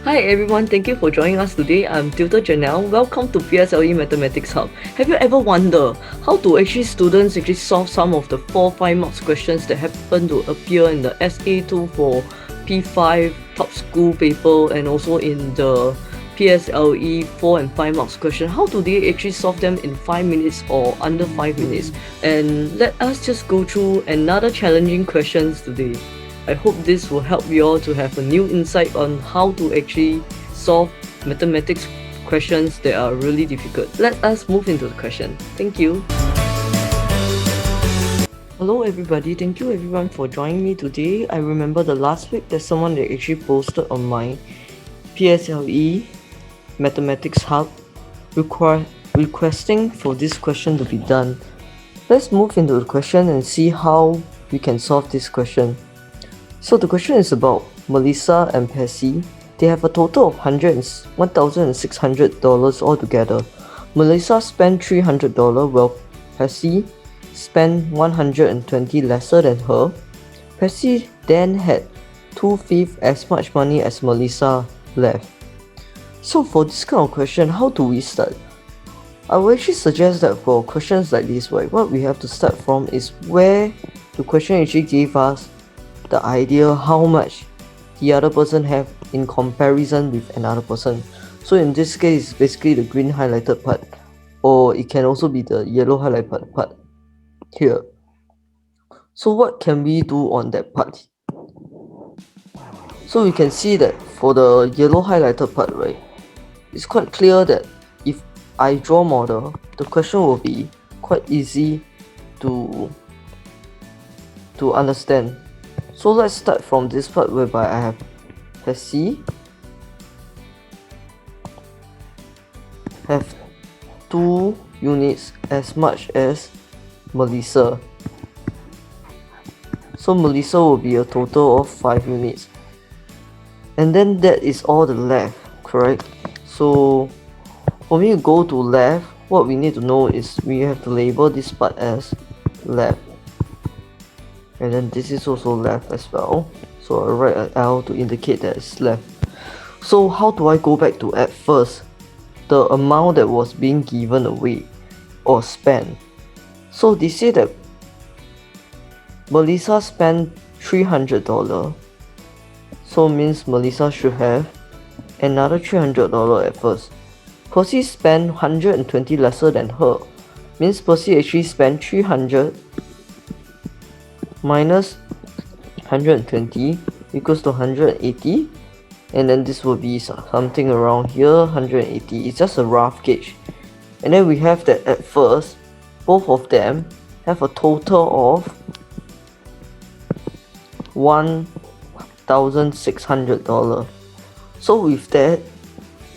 Hi everyone, thank you for joining us today. I'm Tutor Janelle. Welcome to PSLE Mathematics Hub. Have you ever wondered how do students solve some of the 4-5 marks questions that happen to appear in the SA2 for P5 top school paper and also in the PSLE 4 and 5 marks question? How do they solve them in 5 minutes or under 5 minutes? And let us just go through another challenging questions today. I hope this will help you all to have a new insight on how to solve mathematics questions that are really difficult. Let us move into the question. Thank you. Hello everybody, thank you everyone for joining me today. I remember the last week there's someone that posted on my PSLE Mathematics Hub requesting for this question to be done. Let's move into the question and see how we can solve this question. So the question is about Melissa and Percy. They have a total of $1,600 altogether. Melissa spent $300 while Percy spent $120 lesser than her. Percy then had 2/5 as much money as Melissa left. So for this kind of question, how do we start? I would suggest that for questions like this, right, what we have to start from is where the question gave us the idea how much the other person have in comparison with another person. So in this case, basically the green highlighted part, or it can also be the yellow highlighted part here. So what can we do on that part? So we can see that for the yellow highlighted part, right, it's quite clear that if I draw model, the question will be quite easy to understand. So let's start from this part whereby I have Percy have 2 units as much as Melissa. So Melissa will be a total of 5 units. And then that is all the left, correct? So when we go to left, what we need to know is we have to label this part as left. And then this is also left as well. So I write an L to indicate that it's left. So how do I go back to at first the amount that was being given away or spent? So they say that Melissa spent $300. So means Melissa should have another $300 at first. Percy spent 120 lesser than her. Means Percy spent 300 minus 120 equals to 180, and then this will be something around here, 180. It's just a rough gauge. And then we have that at first both of them have a total of $1,600. So with that,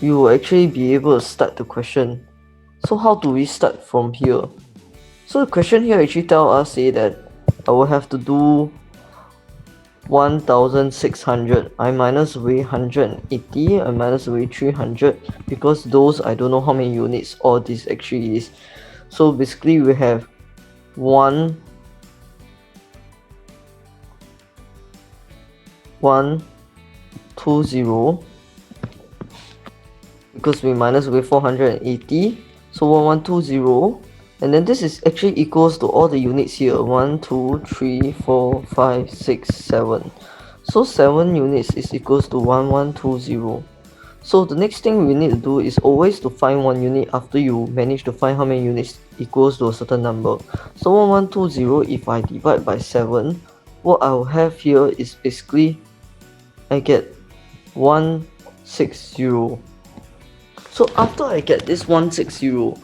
you will be able to start the question. So how do we start from here? So the question here tells us that I will have to do 1,600. I minus away 180. I minus away 300 because those I don't know how many units all this actually is. So basically we have 1120 because we minus away 480. So 1120. And then this is actually equals to all the units here. 1, 2, 3, 4, 5, 6, 7. So 7 units is equals to 1120. So the next thing we need to do is always to find 1 unit after you manage to find how many units equals to a certain number. So 1120, if I divide by 7, what I'll have here is basically I get 160. So after I get this 160,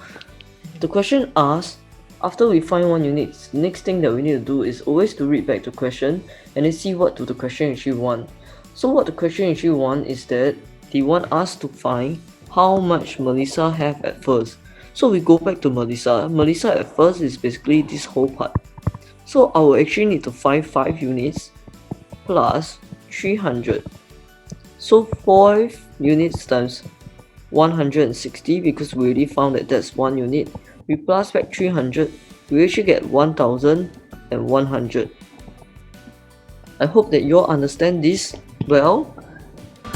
the question asks, after we find 1 unit, the next thing that we need to do is always to read back the question and then see what do the question want. So what the question want is that they want us to find how much Melissa have at first. So we go back to Melissa. Melissa at first is basically this whole part. So I will actually need to find 5 units plus 300. So 5 units times 160 because we already found that that's 1 unit. We plus back 300, we actually get 1,100. I hope that you all understand this well.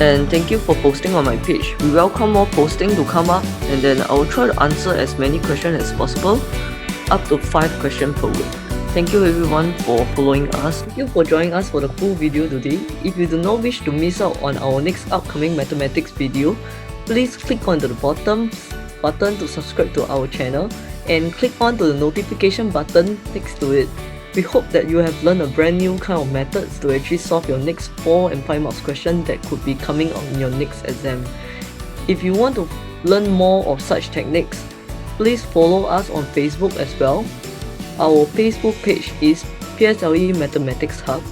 And thank you for posting on my page. We welcome more posting to come up, and then I will try to answer as many questions as possible, up to 5 questions per week. Thank you everyone for following us. Thank you for joining us for the full video today. If you do not wish to miss out on our next upcoming mathematics video, please click on the bottom button to subscribe to our channel and click on to the notification button next to it. We hope that you have learned a brand new kind of methods to actually solve your next 4 and 5 marks question that could be coming on your next exam. If you want to learn more of such techniques, please follow us on Facebook as well. Our Facebook page is PSLE Mathematics Hub.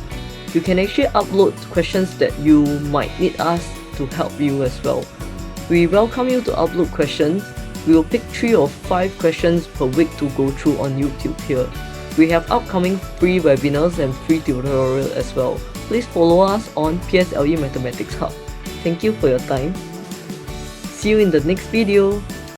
You can actually upload questions that you might need us to help you as well. We welcome you to upload questions. We will pick 3 or 5 questions per week to go through on YouTube here. We have upcoming free webinars and free tutorials as well. Please follow us on PSLE Mathematics Hub. Thank you for your time. See you in the next video.